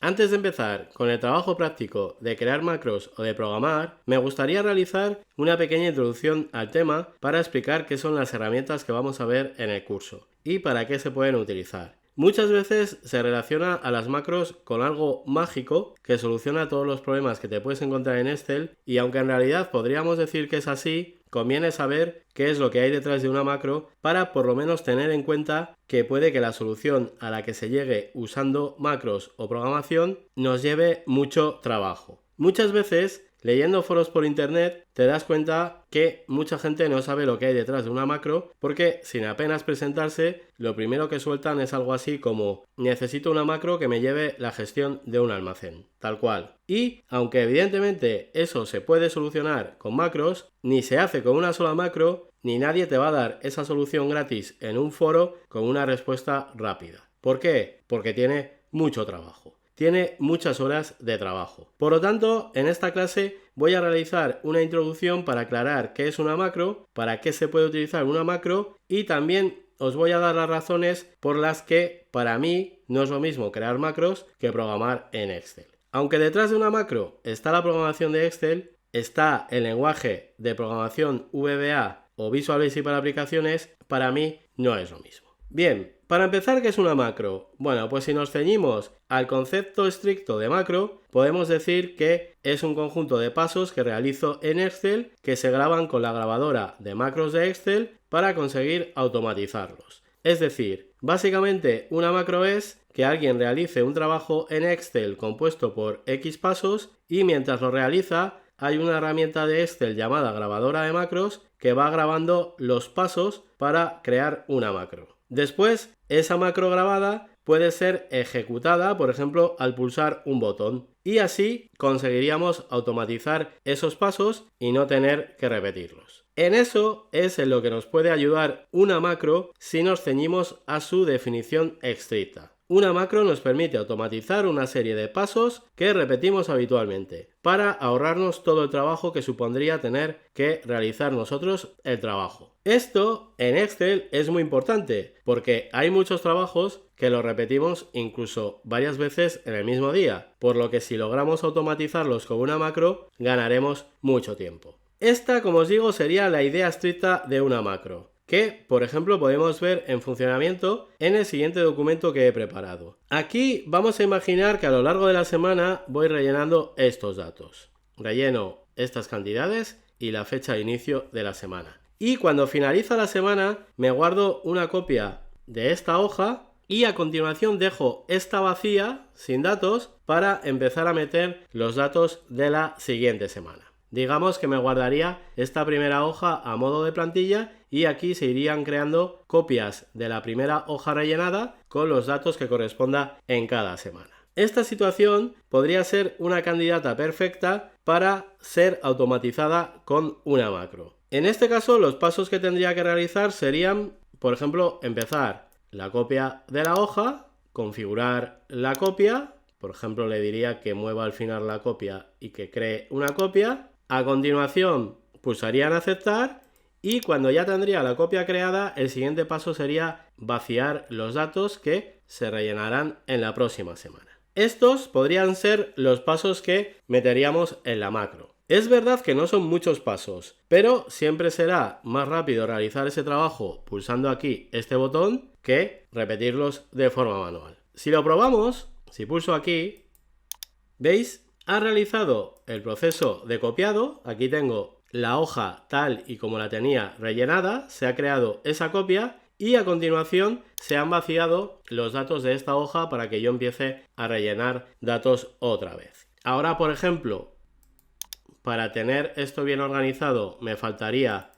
Antes de empezar con el trabajo práctico de crear macros o de programar, me gustaría realizar una pequeña introducción al tema para explicar qué son las herramientas que vamos a ver en el curso y para qué se pueden utilizar. Muchas veces se relaciona a las macros con algo mágico que soluciona todos los problemas que te puedes encontrar en Excel, y aunque en realidad podríamos decir que es así, conviene saber qué es lo que hay detrás de una macro para por lo menos tener en cuenta que puede que la solución a la que se llegue usando macros o programación nos lleve mucho trabajo. Muchas veces, leyendo foros por internet, te das cuenta que mucha gente no sabe lo que hay detrás de una macro, porque sin apenas presentarse, lo primero que sueltan es algo así como: necesito una macro que me lleve la gestión de un almacén, tal cual. Y aunque evidentemente eso se puede solucionar con macros, ni se hace con una sola macro, ni nadie te va a dar esa solución gratis en un foro con una respuesta rápida. ¿Por qué? Porque tiene mucho trabajo. Tiene muchas horas de trabajo. Por lo tanto, en esta clase voy a realizar una introducción para aclarar qué es una macro, para qué se puede utilizar una macro, y también os voy a dar las razones por las que para mí no es lo mismo crear macros que programar en Excel. Aunque detrás de una macro está la programación de Excel, está el lenguaje de programación VBA o Visual Basic para aplicaciones, para mí no es lo mismo. Bien, para empezar, ¿qué es una macro? Bueno, pues si nos ceñimos al concepto estricto de macro, podemos decir que es un conjunto de pasos que realizo en Excel que se graban con la grabadora de macros de Excel para conseguir automatizarlos. Es decir, básicamente una macro es que alguien realice un trabajo en Excel compuesto por X pasos, y mientras lo realiza hay una herramienta de Excel llamada grabadora de macros que va grabando los pasos para crear una macro. Después, esa macro grabada puede ser ejecutada, por ejemplo, al pulsar un botón, y así conseguiríamos automatizar esos pasos y no tener que repetirlos. En eso es en lo que nos puede ayudar una macro si nos ceñimos a su definición estricta. Una macro nos permite automatizar una serie de pasos que repetimos habitualmente para ahorrarnos todo el trabajo que supondría tener que realizar nosotros el trabajo. Esto en Excel es muy importante porque hay muchos trabajos que los repetimos incluso varias veces en el mismo día, por lo que si logramos automatizarlos con una macro ganaremos mucho tiempo. Esta, como os digo, sería la idea estricta de una macro, que, por ejemplo, podemos ver en funcionamiento en el siguiente documento que he preparado. Aquí vamos a imaginar que a lo largo de la semana voy rellenando estos datos. Relleno estas cantidades y la fecha de inicio de la semana. Y cuando finaliza la semana me guardo una copia de esta hoja y a continuación dejo esta vacía, sin datos, para empezar a meter los datos de la siguiente semana. Digamos que me guardaría esta primera hoja a modo de plantilla y aquí se irían creando copias de la primera hoja rellenada con los datos que corresponda en cada semana. Esta situación podría ser una candidata perfecta para ser automatizada con una macro. En este caso, los pasos que tendría que realizar serían, por ejemplo, empezar la copia de la hoja, configurar la copia, por ejemplo, le diría que mueva al final la copia y que cree una copia. A continuación, pulsaría en aceptar y cuando ya tendría la copia creada, el siguiente paso sería vaciar los datos que se rellenarán en la próxima semana. Estos podrían ser los pasos que meteríamos en la macro. Es verdad que no son muchos pasos, pero siempre será más rápido realizar ese trabajo pulsando aquí este botón que repetirlos de forma manual. Si lo probamos, si pulso aquí, ¿veis? Ha realizado el proceso de copiado. Aquí tengo la hoja tal y como la tenía rellenada, se ha creado esa copia y a continuación se han vaciado los datos de esta hoja para que yo empiece a rellenar datos otra vez. Ahora, por ejemplo, para tener esto bien organizado me faltaría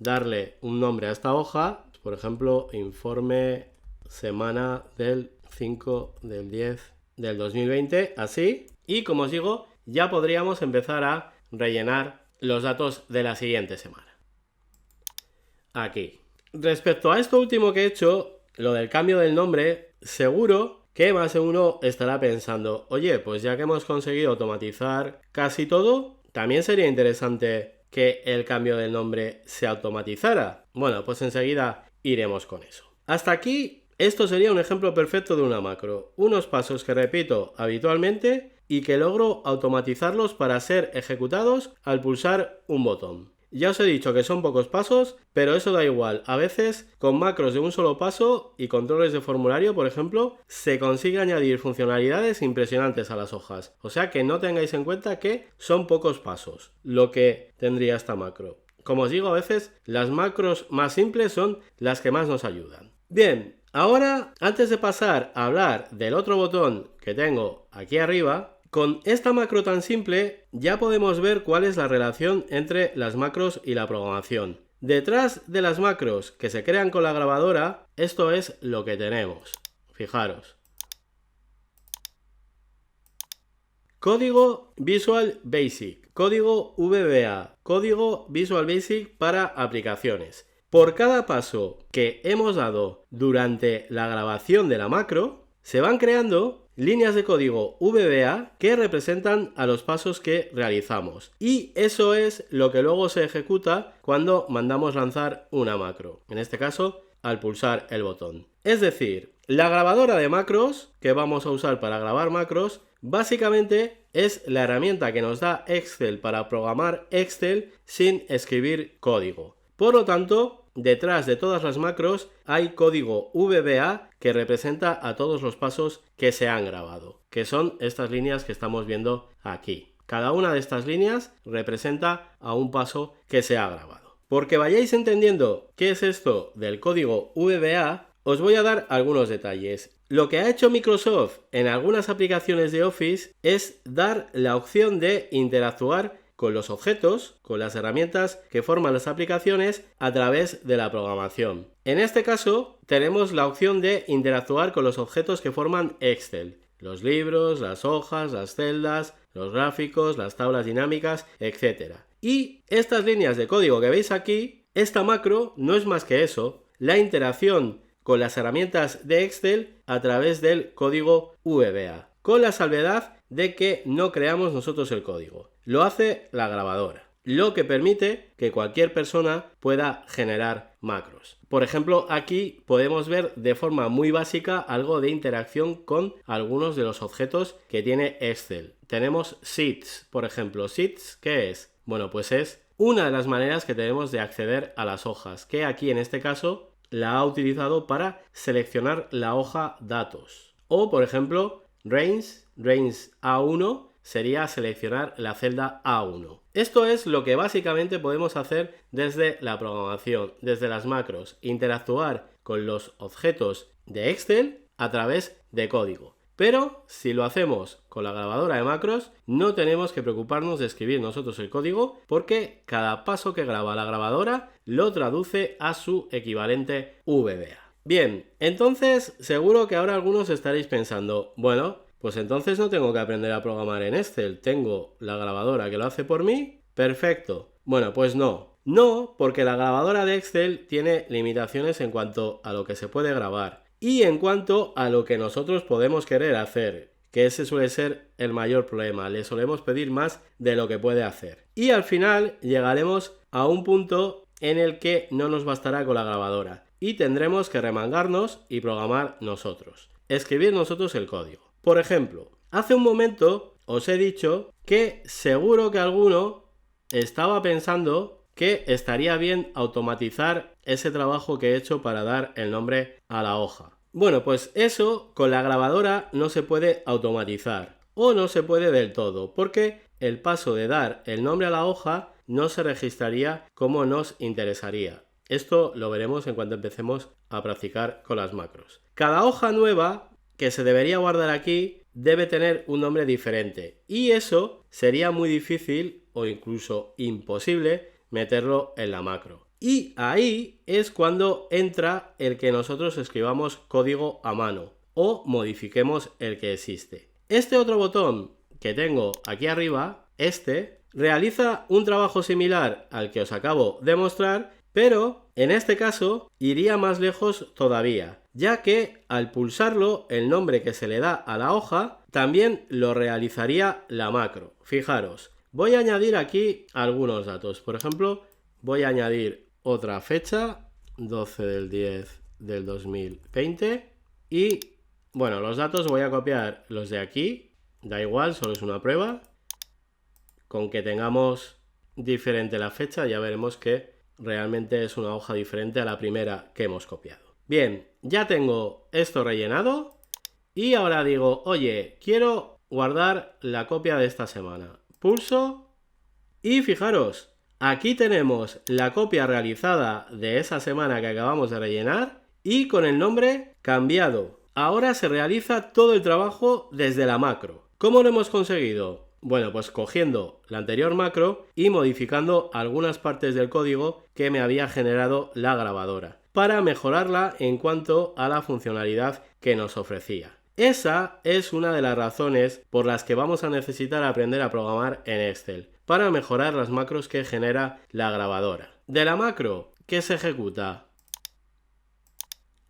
darle un nombre a esta hoja, por ejemplo, informe semana del 5 del 10 del 2020, así. Y como os digo, ya podríamos empezar a rellenar los datos de la siguiente semana. Aquí. Respecto a esto último que he hecho, lo del cambio del nombre, seguro que más de uno estará pensando: oye, pues ya que hemos conseguido automatizar casi todo, también sería interesante que el cambio del nombre se automatizara. Bueno, pues enseguida iremos con eso. Hasta aquí Esto sería un ejemplo perfecto de una macro. Unos pasos que repito habitualmente y que logro automatizarlos para ser ejecutados al pulsar un botón. Ya os he dicho que son pocos pasos, pero eso da igual. A veces, con macros de un solo paso y controles de formulario, por ejemplo, se consigue añadir funcionalidades impresionantes a las hojas. O sea que no tengáis en cuenta que son pocos pasos lo que tendría esta macro. Como os digo, a veces las macros más simples son las que más nos ayudan. Bien, ahora, antes de pasar a hablar del otro botón que tengo aquí arriba, con esta macro tan simple ya podemos ver cuál es la relación entre las macros y la programación. Detrás de las macros que se crean con la grabadora, esto es lo que tenemos. Fijaros. Código Visual Basic, código VBA, código Visual Basic para aplicaciones. Por cada paso que hemos dado durante la grabación de la macro, se van creando líneas de código VBA que representan a los pasos que realizamos. Y eso es lo que luego se ejecuta cuando mandamos lanzar una macro. En este caso, al pulsar el botón. Es decir, la grabadora de macros que vamos a usar para grabar macros, básicamente es la herramienta que nos da Excel para programar Excel sin escribir código. Por lo tanto, detrás de todas las macros hay código VBA que representa a todos los pasos que se han grabado, que son estas líneas que estamos viendo aquí. Cada una de estas líneas representa a un paso que se ha grabado. Porque vayáis entendiendo qué es esto del código VBA, os voy a dar algunos detalles. Lo que ha hecho Microsoft en algunas aplicaciones de Office es dar la opción de interactuar con los objetos, con las herramientas que forman las aplicaciones a través de la programación. En este caso, tenemos la opción de interactuar con los objetos que forman Excel. Los libros, las hojas, las celdas, los gráficos, las tablas dinámicas, etc. Y estas líneas de código que veis aquí, esta macro no es más que eso, la interacción con las herramientas de Excel a través del código VBA, con la salvedad de que no creamos nosotros el código. Lo hace la grabadora, lo que permite que cualquier persona pueda generar macros. Por ejemplo, aquí podemos ver de forma muy básica algo de interacción con algunos de los objetos que tiene Excel. Tenemos Sheets, por ejemplo. ¿Sheets qué es? Bueno, pues es una de las maneras que tenemos de acceder a las hojas, que aquí en este caso la ha utilizado para seleccionar la hoja datos. O, por ejemplo, Range A1 sería seleccionar la celda A1. Esto es lo que básicamente podemos hacer desde la programación, desde las macros, interactuar con los objetos de Excel a través de código. Pero si lo hacemos con la grabadora de macros, no tenemos que preocuparnos de escribir nosotros el código porque cada paso que graba la grabadora lo traduce a su equivalente VBA. Bien, entonces seguro que ahora algunos estaréis pensando, bueno, pues entonces no tengo que aprender a programar en Excel, tengo la grabadora que lo hace por mí, perfecto. Bueno, pues no. No, porque la grabadora de Excel tiene limitaciones en cuanto a lo que se puede grabar y en cuanto a lo que nosotros podemos querer hacer, que ese suele ser el mayor problema, le solemos pedir más de lo que puede hacer. Y al final llegaremos a un punto en el que no nos bastará con la grabadora y tendremos que remangarnos y programar nosotros, escribir nosotros el código. Por ejemplo, hace un momento os he dicho que seguro que alguno estaba pensando que estaría bien automatizar ese trabajo que he hecho para dar el nombre a la hoja. Bueno, pues eso con la grabadora no se puede automatizar o no se puede del todo, porque el paso de dar el nombre a la hoja no se registraría como nos interesaría. Esto lo veremos en cuanto empecemos a practicar con las macros. Cada hoja nueva que se debería guardar aquí debe tener un nombre diferente y eso sería muy difícil o incluso imposible meterlo en la macro. Y ahí es cuando entra el que nosotros escribamos código a mano o modifiquemos el que existe. Este otro botón que tengo aquí arriba, realiza un trabajo similar al que os acabo de mostrar, pero en este caso iría más lejos todavía, ya que al pulsarlo el nombre que se le da a la hoja también lo realizaría la macro. Fijaros, voy a añadir aquí algunos datos. Por ejemplo, voy a añadir otra fecha, 12 del 10 del 2020 y bueno, los datos voy a copiar los de aquí, da igual, solo es una prueba. Con que tengamos diferente la fecha ya veremos que realmente es una hoja diferente a la primera que hemos copiado. Bien, ya tengo esto rellenado y ahora digo, oye, quiero guardar la copia de esta semana. Pulso y fijaros, aquí tenemos la copia realizada de esa semana que acabamos de rellenar y con el nombre cambiado. Ahora se realiza todo el trabajo desde la macro. ¿Cómo lo hemos conseguido? Bueno, pues cogiendo la anterior macro y modificando algunas partes del código que me había generado la grabadora para mejorarla en cuanto a la funcionalidad que nos ofrecía. Esa es una de las razones por las que vamos a necesitar aprender a programar en Excel, para mejorar las macros que genera la grabadora. De la macro, ¿qué se ejecuta?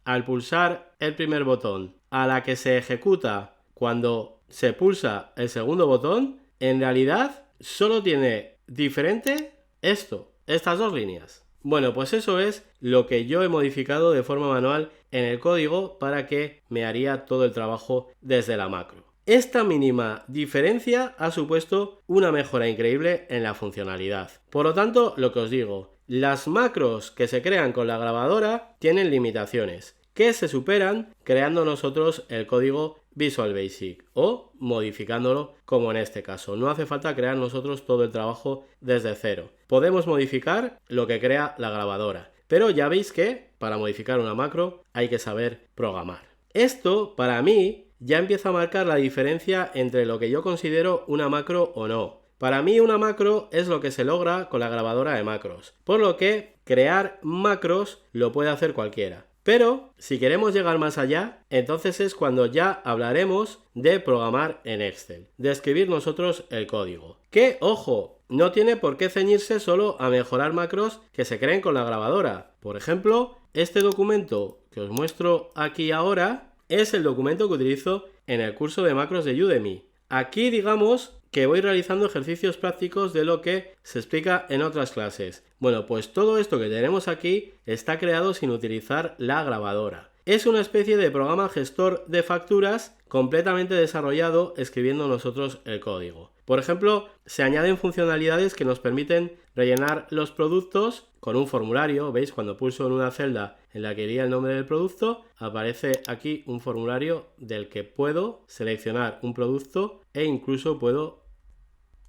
Al pulsar el primer botón, a la que se ejecuta cuando se pulsa el segundo botón, en realidad solo tiene diferente estas dos líneas. Bueno, pues eso es lo que yo he modificado de forma manual en el código para que me haría todo el trabajo desde la macro. Esta mínima diferencia ha supuesto una mejora increíble en la funcionalidad. Por lo tanto, lo que os digo, las macros que se crean con la grabadora tienen limitaciones que se superan creando nosotros el código Visual Basic o modificándolo como en este caso. No hace falta crear nosotros todo el trabajo desde cero. Podemos modificar lo que crea la grabadora, pero ya veis que para modificar una macro hay que saber programar. Esto para mí ya empieza a marcar la diferencia entre lo que yo considero una macro o no. Para mí una macro es lo que se logra con la grabadora de macros, por lo que crear macros lo puede hacer cualquiera. Pero si queremos llegar más allá, entonces es cuando ya hablaremos de programar en Excel, de escribir nosotros el código. Que, ojo, no tiene por qué ceñirse solo a mejorar macros que se creen con la grabadora. Por ejemplo, este documento que os muestro aquí ahora es el documento que utilizo en el curso de macros de Udemy. Aquí digamos que voy realizando ejercicios prácticos de lo que se explica en otras clases. Bueno, pues todo esto que tenemos aquí está creado sin utilizar la grabadora. Es una especie de programa gestor de facturas completamente desarrollado escribiendo nosotros el código. Por ejemplo, se añaden funcionalidades que nos permiten rellenar los productos con un formulario. ¿Veis? Cuando pulso en una celda en la que iría el nombre del producto, aparece aquí un formulario del que puedo seleccionar un producto e incluso puedo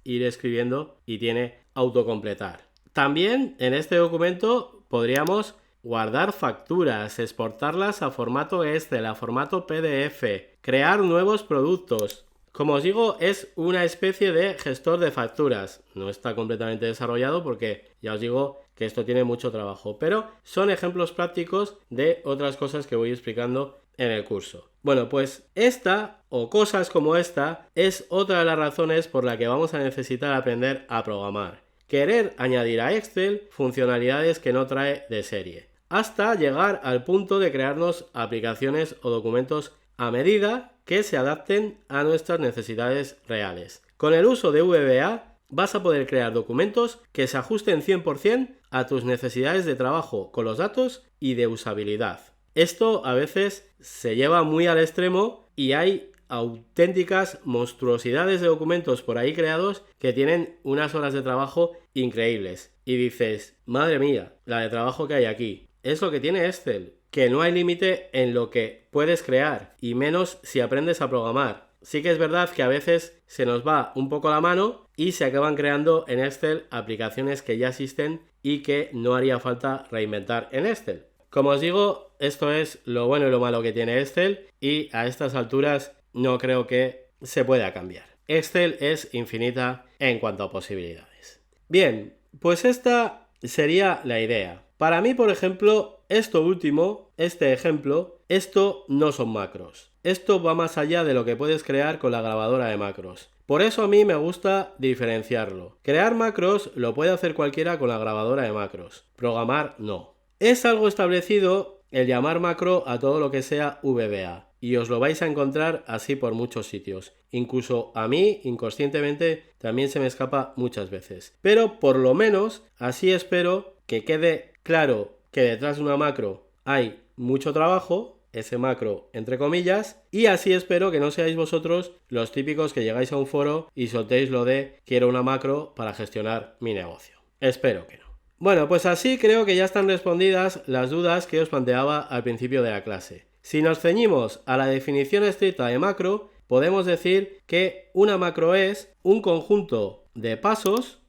ir escribiendo y tiene autocompletar. También en este documento podríamos guardar facturas, exportarlas a formato Excel, a formato PDF, crear nuevos productos. Como os digo, es una especie de gestor de facturas. No está completamente desarrollado porque ya os digo que esto tiene mucho trabajo, pero son ejemplos prácticos de otras cosas que voy explicando en el curso. Bueno, pues esta o cosas como esta es otra de las razones por la que vamos a necesitar aprender a programar. Querer añadir a Excel funcionalidades que no trae de serie, hasta llegar al punto de crearnos aplicaciones o documentos a medida que se adapten a nuestras necesidades reales. Con el uso de VBA vas a poder crear documentos que se ajusten 100% a tus necesidades de trabajo con los datos y de usabilidad. Esto a veces se lleva muy al extremo y hay auténticas monstruosidades de documentos por ahí creados que tienen unas horas de trabajo increíbles. Y dices, madre mía, la de trabajo que hay aquí. Es lo que tiene Excel, que no hay límite en lo que puedes crear, y menos si aprendes a programar. Sí que es verdad que a veces se nos va un poco la mano y se acaban creando en Excel aplicaciones que ya existen y que no haría falta reinventar en Excel. Como os digo, esto es lo bueno y lo malo que tiene Excel y a estas alturas no creo que se pueda cambiar. Excel es infinita en cuanto a posibilidades. Bien, pues esta sería la idea. Para mí, por ejemplo, esto último, este ejemplo, esto no son macros. Esto va más allá de lo que puedes crear con la grabadora de macros. Por eso a mí me gusta diferenciarlo. Crear macros lo puede hacer cualquiera con la grabadora de macros. Programar no. Es algo establecido el llamar macro a todo lo que sea VBA. Y os lo vais a encontrar así por muchos sitios. Incluso a mí, inconscientemente, también se me escapa muchas veces. Pero por lo menos, así espero que quede claro que detrás de una macro hay mucho trabajo, ese macro entre comillas, y así espero que no seáis vosotros los típicos que llegáis a un foro y soltéis lo de quiero una macro para gestionar mi negocio. Espero que no. Bueno, pues así creo que ya están respondidas las dudas que os planteaba al principio de la clase. Si nos ceñimos a la definición estricta de macro, podemos decir que una macro es un conjunto de pasos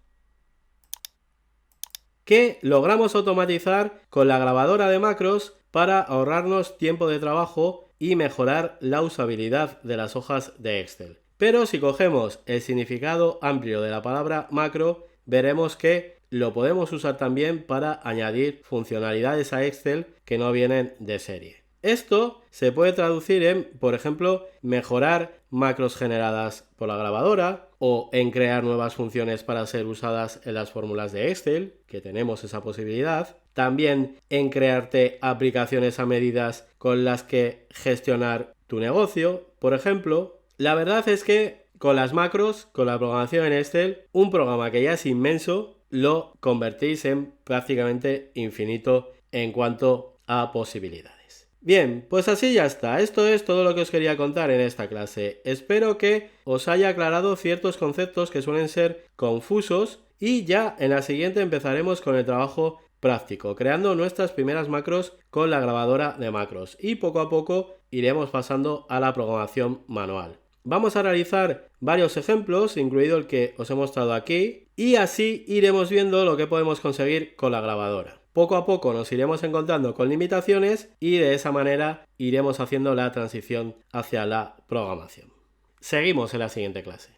que logramos automatizar con la grabadora de macros para ahorrarnos tiempo de trabajo y mejorar la usabilidad de las hojas de Excel. Pero si cogemos el significado amplio de la palabra macro, veremos que lo podemos usar también para añadir funcionalidades a Excel que no vienen de serie. Esto se puede traducir en, por ejemplo, mejorar macros generadas por la grabadora o en crear nuevas funciones para ser usadas en las fórmulas de Excel, que tenemos esa posibilidad. También en crearte aplicaciones a medidas con las que gestionar tu negocio, por ejemplo. La verdad es que con las macros, con la programación en Excel, un programa que ya es inmenso, lo convertís en prácticamente infinito en cuanto a posibilidades. Bien, pues así ya está. Esto es todo lo que os quería contar en esta clase. Espero que os haya aclarado ciertos conceptos que suelen ser confusos y ya en la siguiente empezaremos con el trabajo práctico, creando nuestras primeras macros con la grabadora de macros y poco a poco iremos pasando a la programación manual. Vamos a realizar varios ejemplos, incluido el que os he mostrado aquí, y así iremos viendo lo que podemos conseguir con la grabadora. Poco a poco nos iremos encontrando con limitaciones y de esa manera iremos haciendo la transición hacia la programación. Seguimos en la siguiente clase.